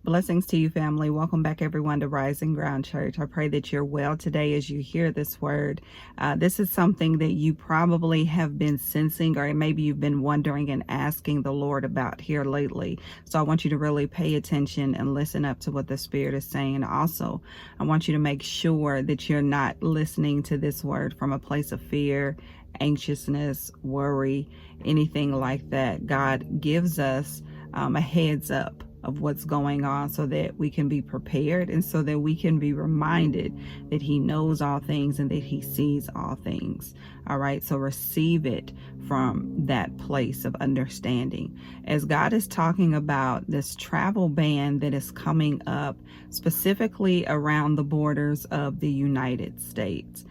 Blessings to you, family. Welcome back, everyone, to Rising Ground Church. I pray that you're well today as you hear this word. This is something that you probably have been sensing, or maybe you've been wondering and asking the Lord about here lately. So I want you to really pay attention and listen up to what the Spirit is saying. Also, I want you to make sure that you're not listening to this word from a place of fear, anxiousness, worry, anything like that. God gives us a heads up of what's going on so that we can be prepared and so that we can be reminded that He knows all things and that He sees all things. All right, so receive it from that place of understanding. As God is talking about this travel ban that is coming up specifically around the borders of the United States.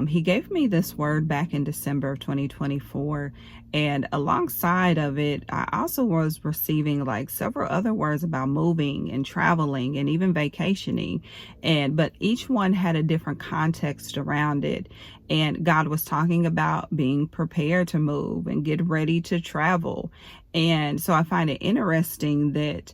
He gave me this word back in December of 2024, and alongside of it, I also was receiving like several other words about moving and traveling and even vacationing, but each one had a different context around it. And God was talking about being prepared to move and get ready to travel. And so I find it interesting that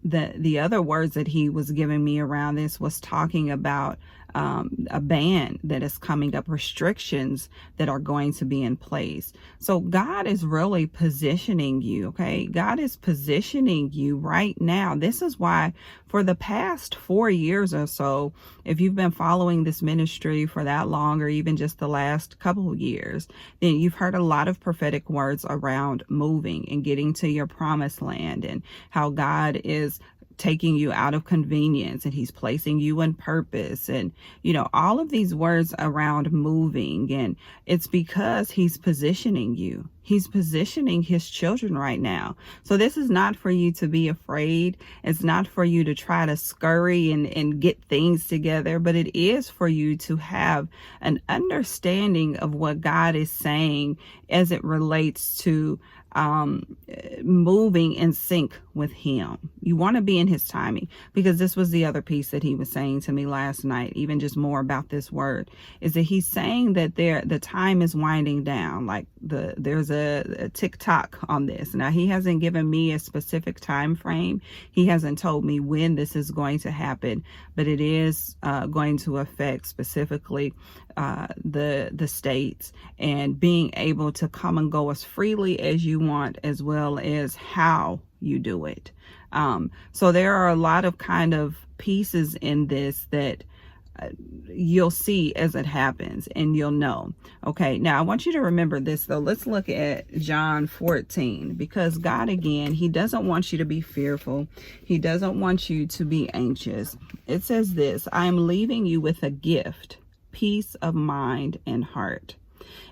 the other words that He was giving me around this was talking about a ban that is coming up, restrictions that are going to be in place. So God is really positioning you, okay? God is positioning you right now. This is why for the past 4 years or so, if you've been following this ministry for that long, or even just the last couple of years, then you've heard a lot of prophetic words around moving and getting to your promised land, and how God is taking you out of convenience and He's placing you in purpose, and all of these words around moving. And it's because He's positioning you. He's positioning His children right now. So this is not for you to be afraid. It's not for you to try to scurry and get things together, but it is for you to have an understanding of what God is saying as it relates to moving in sync with Him. You want to be in His timing, because this was the other piece that He was saying to me last night, even just more about this word, is that He's saying that the time is winding down. Like there's a tick-tock on this. Now, He hasn't given me a specific time frame. He hasn't told me when this is going to happen, but it is going to affect specifically the states, and being able to come and go as freely as you want, as well as how you do it. So there are a lot of kind of pieces in this that you'll see as it happens, and you'll know. Okay, now I want you to remember this though. Let's look at John 14, because God, again, He doesn't want you to be fearful. He doesn't want you to be anxious. It says this: I am leaving you with a gift, peace of mind and heart.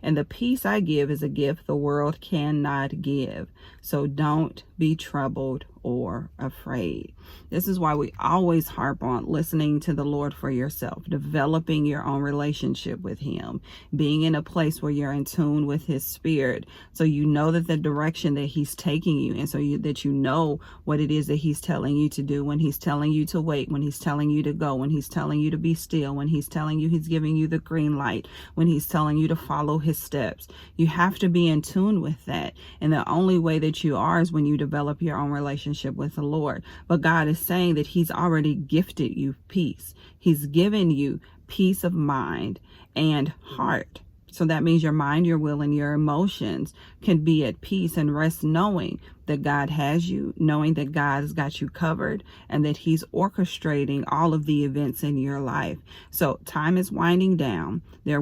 And the peace I give is a gift the world cannot give. So don't be troubled or afraid. This is why we always harp on listening to the Lord for yourself, developing your own relationship with Him, being in a place where you're in tune with His Spirit, so you know that the direction that He's taking you, and so that you know what it is that He's telling you to do, when He's telling you to wait, when He's telling you to go, when He's telling you to be still, when He's telling you He's giving you the green light, when He's telling you to follow His steps. You have to be in tune with that. And the only way that you are is when you develop your own relationship with the Lord. But God is saying that He's already gifted you peace. He's given you peace of mind and heart. So that means your mind, your will, and your emotions can be at peace and rest, knowing that God has you, knowing that God has got you covered, and that He's orchestrating all of the events in your life. So time is winding down. You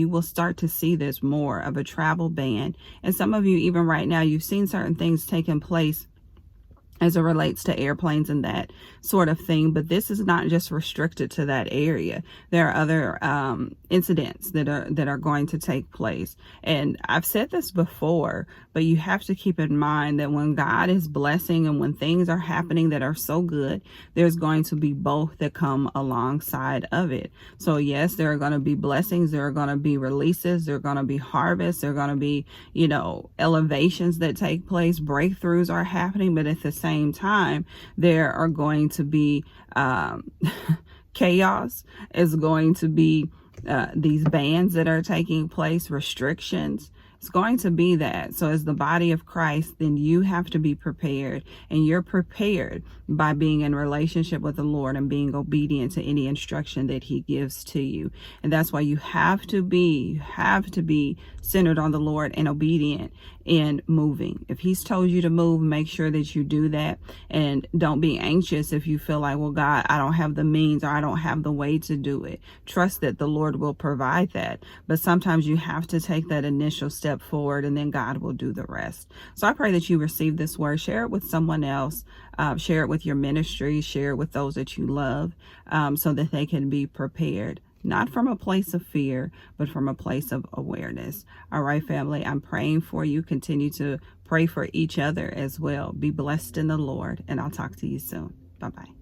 will start to see this more of a travel ban. And some of you, even right now, you've seen certain things taking place as it relates to airplanes and that sort of thing. But this is not just restricted to that area. There are other incidents that are going to take place. And I've said this before, but you have to keep in mind that when God is blessing and when things are happening that are so good, there's going to be both that come alongside of it. So yes, there are going to be blessings, there are going to be releases, there are going to be harvests, there are going to be, elevations that take place, breakthroughs are happening, but at the same time, there are going to be chaos, is going to be these bans that are taking place, restrictions. It's going to be that. So as the body of Christ, then you have to be prepared, and you're prepared by being in relationship with the Lord and being obedient to any instruction that he gives to you. And that's why you have to be centered on the Lord and obedient in moving. If he's told you to move, make sure that you do that, and don't be anxious if you feel like, well, God, I don't have the means, or I don't have the way to do it. Trust that the Lord will provide that. But sometimes you have to take that initial step forward, and then God will do the rest. So I pray that you receive this word. Share it with someone else. Share it with your ministry. Share it with those that you love, so that they can be prepared. Not from a place of fear, but from a place of awareness. All right, family, I'm praying for you. Continue to pray for each other as well. Be blessed in the Lord, and I'll talk to you soon. Bye-bye.